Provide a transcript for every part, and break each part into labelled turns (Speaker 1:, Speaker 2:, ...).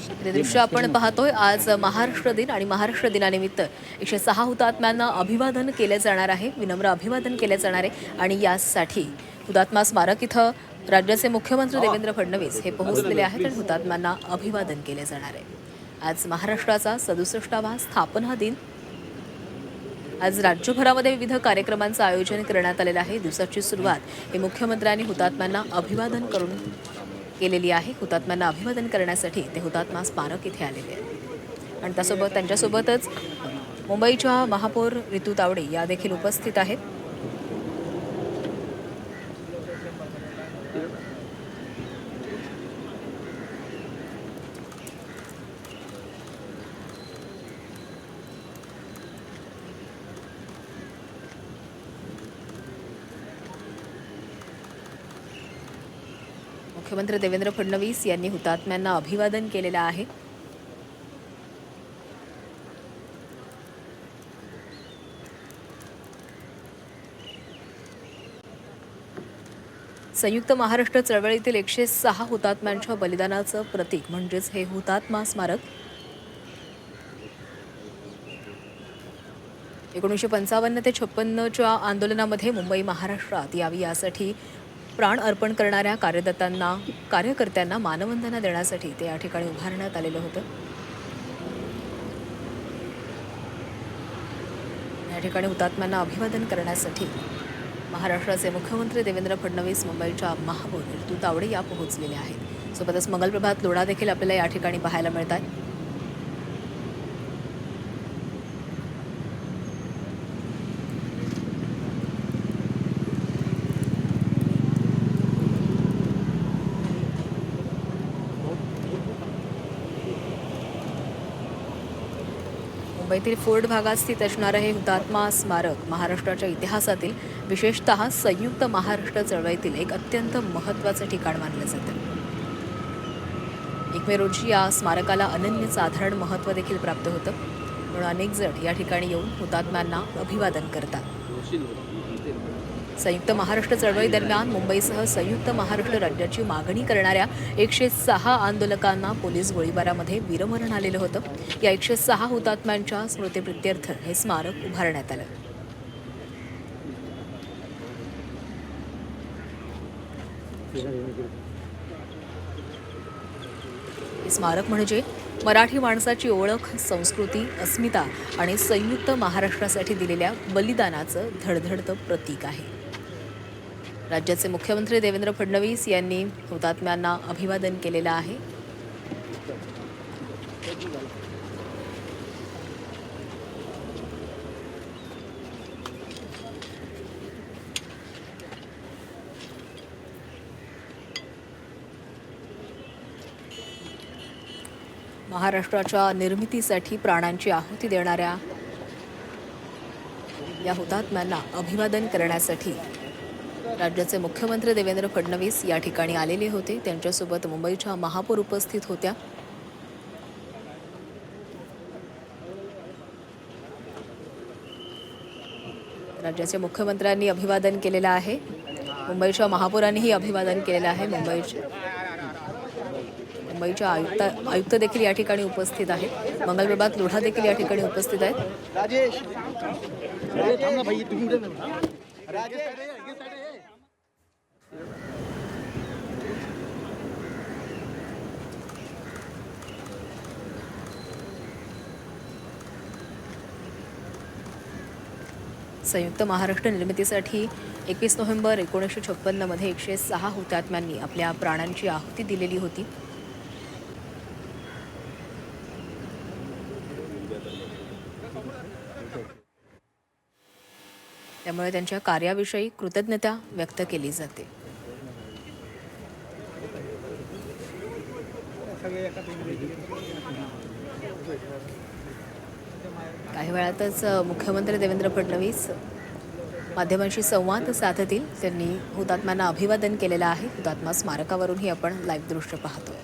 Speaker 1: हे दृश्य आपण पाहतोय. आज महाराष्ट्र दिन आणि महाराष्ट्र दिनानिमित्त 106 हुतात्म्यांना अभिवादन केले जाणार आहे, विनम्र अभिवादन केले जाणार आहे. आणि यासाठी हुतात्मा स्मारक इथं राज्याचे मुख्यमंत्री देवेंद्र फडणवीस हे पोहोचलेले आहेत आणि हुतात्म्यांना अभिवादन केले जाणार आहे. आज महाराष्ट्राचा 67वा स्थापना दिन. आज राज्यभरामध्ये विविध कार्यक्रमांचं आयोजन करण्यात आलेलं आहे. दिवसाची सुरुवात ही मुख्यमंत्र्यांनी हुतात्म्यांना अभिवादन करून केलेली आहे. हुतात्म्यांना अभिवादन करण्यासाठी ते हुतात्मा स्मारक इथे आलेले आहेत आणि त्यांच्यासोबतच मुंबईच्या महापौर रितू तावडे या देखील उपस्थित आहेत. मुख्यमंत्री देवेंद्र फडणवीस यांनी हुतात्म्यांना अभिवादन केलेलं आहे. संयुक्त महाराष्ट्र चळवळीतील 106 हुतात्म्यांच्या बलिदानाचं प्रतीक म्हणजेच हे हुतात्मा स्मारक 1955 ते 56च्या आंदोलनामध्ये मुंबई महाराष्ट्रात यावी यासाठी प्राण अर्पण करणाऱ्या कार्यकर्त्यांना मानवंदना देण्यासाठी ते या ठिकाणी उभारण्यात आलेलं होतं. या ठिकाणी हुतात्म्यांना अभिवादन करण्यासाठी महाराष्ट्राचे मुख्यमंत्री देवेंद्र फडणवीस, मुंबईच्या महापौर रितू तावडे या पोहोचलेल्या आहेत. सोबतच मंगलप्रभात लोढा देखील आपल्याला या ठिकाणी पाहायला मिळतात. मुंबईतील फोर्ट भागात स्थित असणारं हे हुतात्मा स्मारक महाराष्ट्राच्या इतिहासातील विशेषतः संयुक्त महाराष्ट्र चळवळीतील एक अत्यंत महत्त्वाचं ठिकाण मानलं जातं. 1 मे रोजी या स्मारकाला अनन्यसाधारण महत्त्व देखील प्राप्त होतं, म्हणून अनेक जण या ठिकाणी येऊन हुतात्म्यांना अभिवादन करतात. संयुक्त महाराष्ट्र चळवळी दरम्यान मुंबईसह संयुक्त महाराष्ट्र राज्याची मागणी करणाऱ्या 106 आंदोलकांना पोलीस गोळीबारामध्ये वीरमरण आलेलं होतं. या 106 हुतात्म्यांच्या स्मृतिप्रित्यर्थ हे स्मारक उभारण्यात आलं. हे स्मारक म्हणजे मराठी माणसाची ओळख, संस्कृती, अस्मिता आणि संयुक्त महाराष्ट्रासाठी दिलेल्या बलिदानाचं धडधडतं प्रतीक आहे. राज्याचे मुख्यमंत्री देवेंद्र फडणवीस यांनी हुतात्म्यांना अभिवादन केलेलं आहे. महाराष्ट्राच्या निर्मितीसाठी प्राणांची आहुती देणाऱ्या या हुतात्म्यांना अभिवादन करण्यासाठी राज्याचे मुख्यमंत्री देवेंद्र फडणवीस या ठिकाणी आलेले होते. त्यांच्यासोबत मुंबईच्या महापौर उपस्थित होत्या. राज्याच्या मुख्यमंत्र्यांनी अभिवादन केलेलं आहे. मुंबईच्या महापौरांनीही अभिवादन केलेलं आहे. मुंबईच्या आयुक्त देखील या ठिकाणी उपस्थित आहेत. मंगलप्रभात लोढा देखील या ठिकाणी उपस्थित आहेत. संयुक्त महाराष्ट्र निर्मितीसाठी 21 नोव्हेंबर 1956 मध्ये 106 हुतात्म्यांनी आपल्या प्राणांची आहुती दिलेली होती. त्यामुळे त्यांच्या कार्याविषयी कृतज्ञता व्यक्त केली जाते. काही वेळातच मुख्यमंत्री देवेंद्र फडणवीस माध्यमांशी संवाद साधतील. त्यांनी हुतात्म्यांना अभिवादन केलेलं आहे. हुतात्मा स्मारकावरूनही आपण लाईव्ह दृश्य पाहतोय.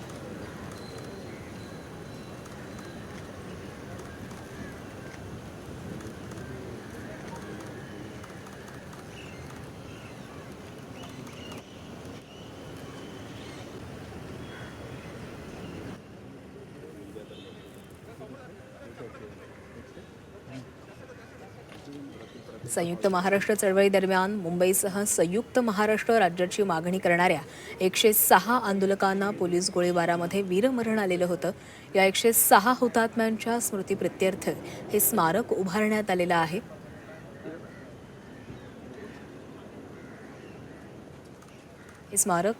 Speaker 1: संयुक्त महाराष्ट्र चळवळीदरम्यान मुंबईसह संयुक्त महाराष्ट्र राज्याची मागणी करणाऱ्या 106 आंदोलकांना पोलीस गोळीबारामध्ये वीरमरण आलेलं होतं. या 106 हुतात्म्यांच्या स्मृतीप्रित्यर्थ हे स्मारक उभारण्यात आलेलं आहे. हे स्मारक